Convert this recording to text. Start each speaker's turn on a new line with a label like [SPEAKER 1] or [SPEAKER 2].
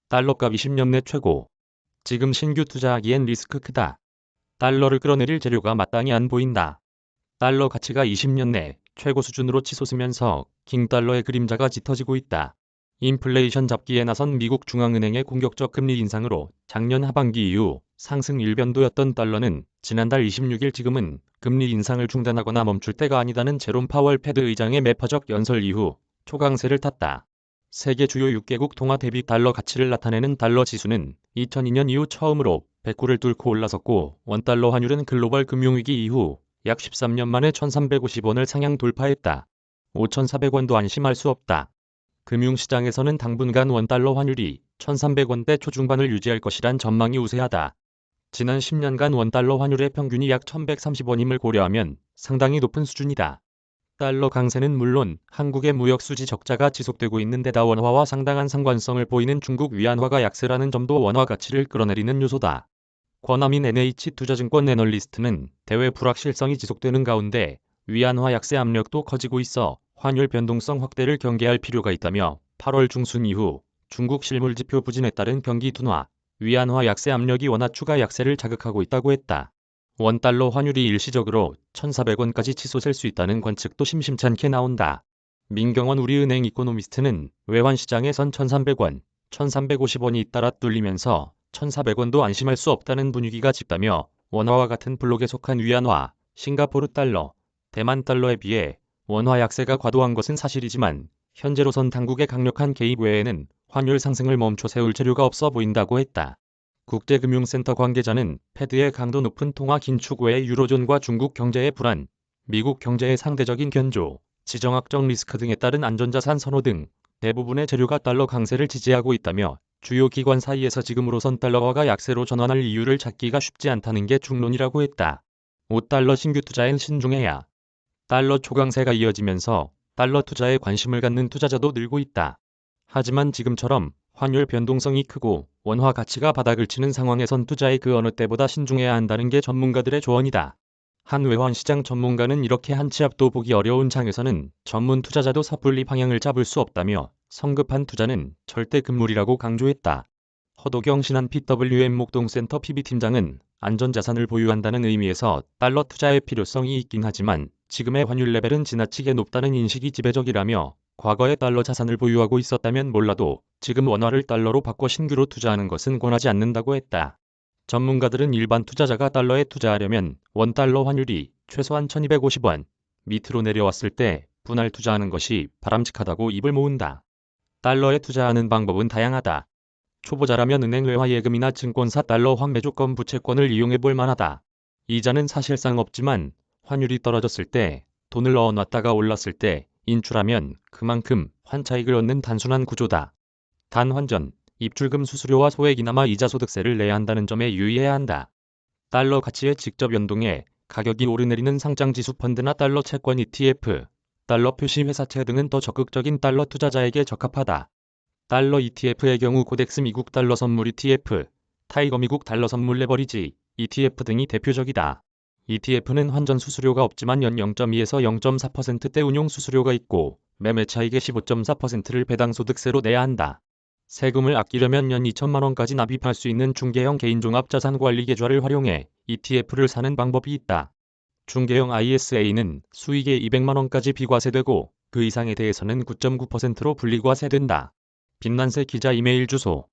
[SPEAKER 1] 달러값 20년 내 최고. 지금 신규 투자하기엔 리스크 크다. 달러를 끌어내릴 재료가 마땅히 안 보인다. 달러 가치가 20년 내 최고 수준으로 치솟으면서 킹달러의 그림자가 짙어지고 있다. 인플레이션 잡기에 나선 미국 중앙은행의 공격적 금리 인상으로 작년 하반기 이후 상승 일변도였던 달러는 지난달 26일 지금은 금리 인상을 중단하거나 멈출 때가 아니다는 제롬 파월 패드 의장의 매파적 연설 이후 초강세를 탔다. 세계 주요 6개국 통화 대비 달러 가치를 나타내는 달러 지수는 2002년 이후 처음으로 109를 뚫고 올라섰고 원달러 환율은 글로벌 금융위기 이후 약 13년 만에 1350원을 상향 돌파했다. 5400원도 안심할 수 없다. 금융시장에서는 당분간 원달러 환율이 1300원대 초중반을 유지할 것이란 전망이 우세하다. 지난 10년간 원달러 환율의 평균이 약 1130원임을 고려하면 상당히 높은 수준이다. 달러 강세는 물론 한국의 무역수지 적자가 지속되고 있는 데다 원화와 상당한 상관성을 보이는 중국 위안화가 약세라는 점도 원화 가치를 끌어내리는 요소다. 권하민 NH투자증권 애널리스트는 대외 불확실성이 지속되는 가운데 위안화 약세 압력도 커지고 있어 환율 변동성 확대를 경계할 필요가 있다며 8월 중순 이후 중국 실물지표 부진에 따른 경기 둔화, 위안화 약세 압력이 원화 추가 약세를 자극하고 있다고 했다. 원달러 환율이 일시적으로 1,400원까지 치솟을 수 있다는 관측도 심심찮게 나온다. 민경원 우리은행 이코노미스트는 외환시장에선 1,300원, 1,350원이 잇따라 뚫리면서 1,400원도 안심할 수 없다는 분위기가 짙다며 원화와 같은 블록에 속한 위안화, 싱가포르 달러, 대만 달러에 비해 원화 약세가 과도한 것은 사실이지만 현재로선 당국의 강력한 개입 외에는 환율 상승을 멈춰 세울 재료가 없어 보인다고 했다. 국제금융센터 관계자는 패드의 강도 높은 통화 긴축 외에 유로존과 중국 경제의 불안, 미국 경제의 상대적인 견조, 지정학적 리스크 등에 따른 안전자산 선호 등 대부분의 재료가 달러 강세를 지지하고 있다며 주요 기관 사이에서 지금으로선 달러화가 약세로 전환할 이유를 찾기가 쉽지 않다는 게 중론이라고 했다. 5달러 신규 투자엔 신중해야. 달러 초강세가 이어지면서 달러 투자에 관심을 갖는 투자자도 늘고 있다. 하지만 지금처럼 환율 변동성이 크고 원화 가치가 바닥을 치는 상황에선 투자에 그 어느 때보다 신중해야 한다는 게 전문가들의 조언이다. 한 외환시장 전문가는 이렇게 한 치 앞도 보기 어려운 장에서는 전문 투자자도 섣불리 방향을 잡을 수 없다며 성급한 투자는 절대 금물이라고 강조했다. 허도경 신한 PWM 목동센터 PB팀장은 안전자산을 보유한다는 의미에서 달러 투자의 필요성이 있긴 하지만 지금의 환율 레벨은 지나치게 높다는 인식이 지배적이라며 과거에 달러 자산을 보유하고 있었다면 몰라도 지금 원화를 달러로 바꿔 신규로 투자하는 것은 권하지 않는다고 했다. 전문가들은 일반 투자자가 달러에 투자하려면 원달러 환율이 최소한 1250원 밑으로 내려왔을 때 분할 투자하는 것이 바람직하다고 입을 모은다. 달러에 투자하는 방법은 다양하다. 초보자라면 은행 외화 예금이나 증권사 달러 환매 조건 부채권을 이용해 볼 만하다. 이자는 사실상 없지만 환율이 떨어졌을 때 돈을 넣어놨다가 올랐을 때 인출하면 그만큼 환차익을 얻는 단순한 구조다. 단 환전, 입출금 수수료와 소액이나마 이자 소득세를 내야 한다는 점에 유의해야 한다. 달러 가치에 직접 연동해 가격이 오르내리는 상장지수 펀드나 달러 채권 ETF, 달러 표시 회사채 등은 더 적극적인 달러 투자자에게 적합하다. 달러 ETF의 경우 코덱스 미국 달러 선물 ETF, 타이거 미국 달러 선물 레버리지 ETF 등이 대표적이다. ETF는 환전 수수료가 없지만 연 0.2에서 0.4%대 운용 수수료가 있고 매매 차익의 15.4%를 배당소득세로 내야 한다. 세금을 아끼려면 연 2천만 원까지 납입할 수 있는 중개형 개인종합자산관리 계좌를 활용해 ETF를 사는 방법이 있다. 중개형 ISA는 수익의 200만 원까지 비과세되고 그 이상에 대해서는 9.9%로 분리과세된다. 빛난새 기자 이메일 주소